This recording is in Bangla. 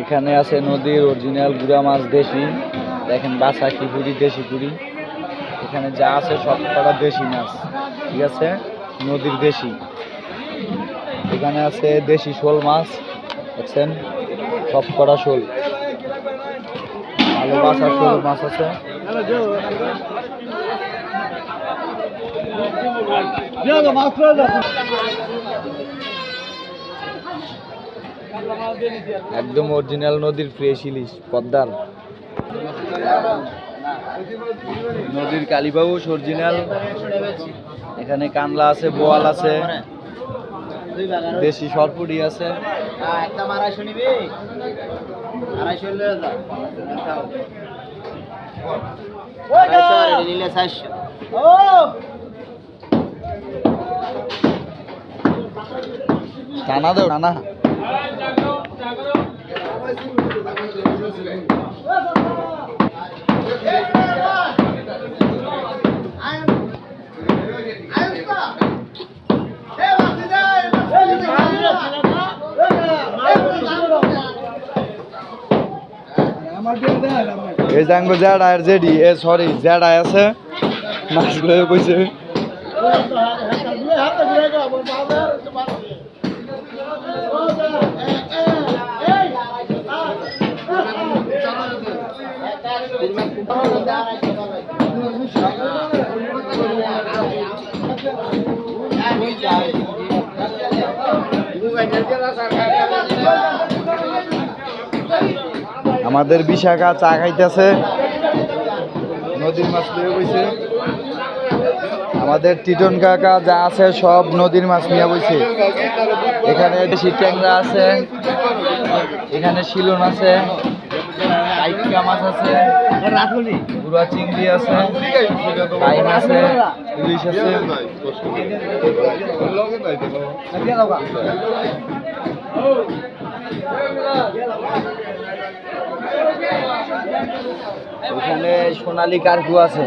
এখানে আছে নদীর অরিজিনাল গুড়া মাছ দেশি, দেখেন বাছা খিচুড়ি দেশি পুরি। এখানে যা আছে সব কটা দেশি মাছ, ঠিক আছে, নদীর দেশি। এখানে আছে দেশি শোল মাছ, দেখছেন সব কটা শোল, ভালো বাছা শোল মাছ আছে। একদম অরিজিনাল নদীর ফ্রেশ ইলিশ পদ্মার, নদীর কালীবাউস অরিজিনাল। এখানে কানলা আছে, বোয়াল আছে, দেশি সরপুরি আছে। টানা দেও টানা। এই জাঙ্গো জ্যাডা আর জেডি এ সরি জ্যাডা আছে মাছগুলো কইছে। আমাদের বিশাখা চা খাইতেছে, নদীর মাছ নিয়ে বইছে। আমাদের টিটন কাকা যা আছে সব নদীর মাছ নিয়ে বইছে। এখানে দেশি ট্যাংরা আছে, এখানে শিলন আছে, আইকা মাছ আছে, গুড়া চিংড়ি আছে, টাইম আছে, ইলিশ আছে। এখানে সোনালী কার্গো আছে।